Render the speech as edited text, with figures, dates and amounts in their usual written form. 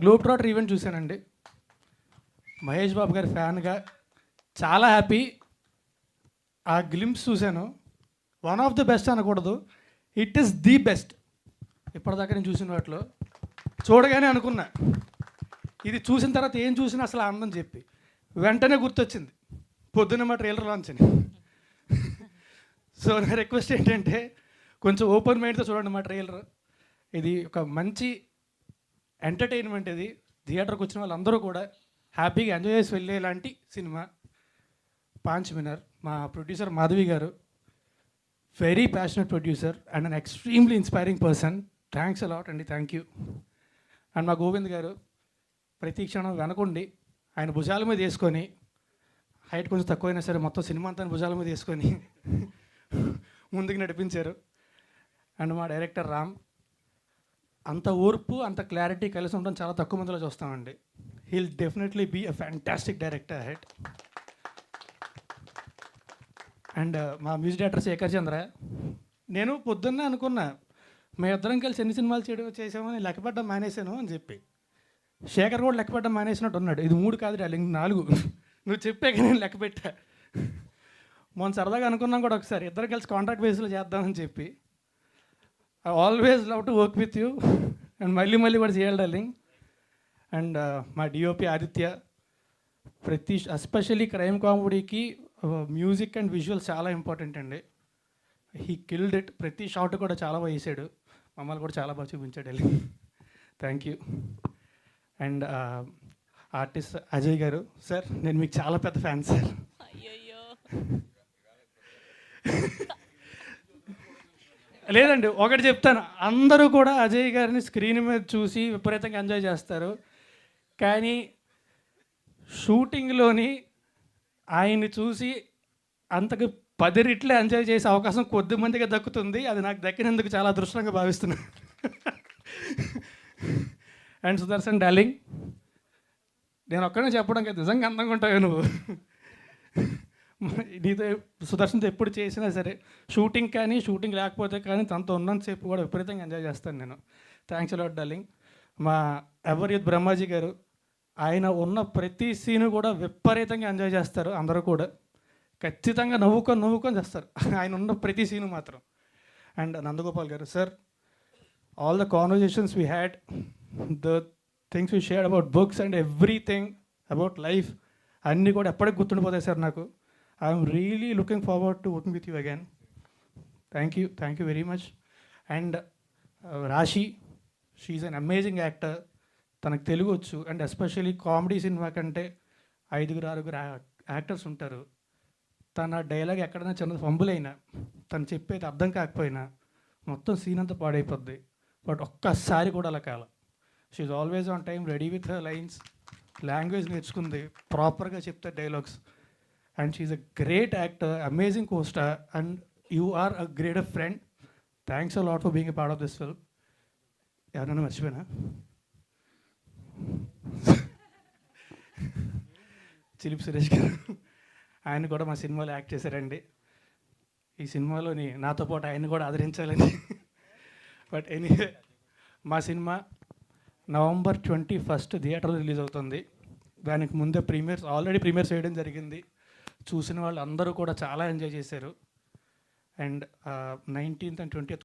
Globe trotter event చూశానండి. మహేష్ బాబు గారి ఫ్యాన్గా చాలా హ్యాపీ. ఆ గ్లింప్స్ చూశాను. వన్ ఆఫ్ ది బెస్ట్ అనకూడదు, ఇట్ ఈస్ ది బెస్ట్ ఇప్పటిదాకా నేను చూసిన వాటిలో. చూడగానే అనుకున్నా, ఇది చూసిన తర్వాత ఏం చూసినా అసలు ఆనందం చెప్పి వెంటనే గుర్తొచ్చింది పొద్దున్న మా ట్రైలర్ లాంచ్ అని. సో నా రిక్వెస్ట్ ఏంటంటే కొంచెం ఓపెన్ మైండ్తో చూడండి మా ట్రైలర్. ఇది ఒక మంచి ఎంటర్టైన్మెంట్. ఇది థియేటర్కి వచ్చిన వాళ్ళందరూ కూడా హ్యాపీగా ఎంజాయ్ చేసి వెళ్ళేలాంటి సినిమా. పాంచ్ విన్నర్ మా ప్రొడ్యూసర్ మాధవి గారు, very passionate producer and an extremely inspiring person. Thanks a lot అండి, థ్యాంక్ యూ. అండ్ మా గోవింద్ గారు ప్రతి క్షణం వెనకుండి ఆయన భుజాల మీద వేసుకొని, హైట్ కొంచెం తక్కువైనా సరే మొత్తం సినిమా అంతా భుజాల మీద వేసుకొని ముందుకు నడిపించారు. అండ్ మా డైరెక్టర్ రామ్, అంత ఓర్పు అంత క్లారిటీ కలిసి ఉండడం చాలా తక్కువ మందిలో చూస్తామండి. He'll definitely be a fantastic director head. And మా మ్యూజిక్ డైరెక్టర్ శేఖర్ చంద్ర, నేను పొద్దున్నే అనుకున్నా మేము ఇద్దరం కలిసి ఎన్ని సినిమాలు చేసామని లెక్కపడ్డం మానేశాను అని చెప్పి. శేఖర్ కూడా లెక్కపడ్డం మానేసినట్టు ఉన్నాడు. ఇది 3 కాదు డార్లింగ్, 4 నువ్వు చెప్పాక నేను లెక్క పెట్టా. మొన్న సరదాగా అనుకున్నాం కూడా ఒకసారి ఇద్దరు కలిసి కాంట్రాక్ట్ బేస్లో చేద్దామని చెప్పి. I always love to work with you and మళ్ళీ మళ్ళీ కూడా చేయాలి డార్లింగ్. అండ్ మా డిఓపి ఆదిత్య, ప్రతి ఎస్పెషల్లీ క్రైమ్ కామెడీకి మ్యూజిక్ అండ్ విజువల్స్ చాలా ఇంపార్టెంట్ అండి. He killed it. ప్రతి షాట్ కూడా చాలా బాగా వేసాడు. మమ్మల్ని కూడా చాలా బాగా చూపించాడు వెళ్ళి. Thank you. And artist Ajay గారు, సార్ నేను మీకు చాలా పెద్ద ఫ్యాన్ సార్. లేదండి, ఒకటి చెప్తాను, అందరూ కూడా అజయ్ గారిని స్క్రీన్ మీద చూసి విపరీతంగా ఎంజాయ్ చేస్తారు. కానీ షూటింగ్లోని ఆయన్ని చూసి అంతకు 10 రెట్లు ఎంజాయ్ చేసే అవకాశం కొద్ది మందిగా దక్కుతుంది. అది నాకు దక్కినందుకు చాలా అదృష్టంగా భావిస్తున్నాను. అండ్ సుదర్శన్ డార్లింగ్, నేను ఒక్కడే చెప్పడం కదా, నిజంగా అందంగా ఉంటావు నువ్వు. నీతో సుదర్శన్తో ఎప్పుడు చేసినా సరే, షూటింగ్ కానీ షూటింగ్ లేకపోతే కానీ తనతో ఉన్నంతసేపు కూడా విపరీతంగా ఎంజాయ్ చేస్తాను నేను. Thanks a lot darling. మా ఎవర్ యూత్ బ్రహ్మాజీ గారు, ఆయన ఉన్న ప్రతి సీను కూడా విపరీతంగా ఎంజాయ్ చేస్తారు. అందరూ కూడా ఖచ్చితంగా నవ్వుకొని చేస్తారు ఆయన ఉన్న ప్రతి సీను మాత్రం. అండ్ నందగోపాల్ గారు, sir all the conversations we had, the things we shared about books and everything about life అన్నీ కూడా ఎప్పటికి గుర్తుండిపోతాయి సార్ నాకు. I'm really looking forward to working with you again. Thank you very much. And రాశి, she an amazing actor. తనకు తెలుగు వచ్చు. And especially comedy cinema కంటే 5-6 actors ఉంటారు. తన డైలాగ్ ఎక్కడైనా చిన్న ఫంబుల్ అయినా, తను చెప్పేది అర్థం కాకపోయినా మొత్తం సీన్ అంతా పాడైపోద్ది. బట్ ఒక్కసారి కూడా అలా కాల. She's always on time, ready with her lines, language నేర్చుకుంది, ప్రాపర్గా చెప్తే dialogues. And she's a great actor, amazing costar, and you are a great friend. Thanks a lot for being a part of this film. ఎవరైనా మర్చిపోయినా? చిలిపి సురేష్ గారు, ఆయన కూడా మా సినిమాలో యాక్ట్ చేశారండి. ఈ సినిమాలోని నాతో పాటు ఆయన కూడా ఆదరించాలని. బట్ ఎనీవే, మా సినిమా November 21 థియేటర్లో రిలీజ్ అవుతుంది. దానికి ముందే ఆల్రెడీ ప్రీమియర్స్ వేయడం జరిగింది. చూసిన వాళ్ళు అందరూ కూడా చాలా ఎంజాయ్ చేశారు. And 19th and 20th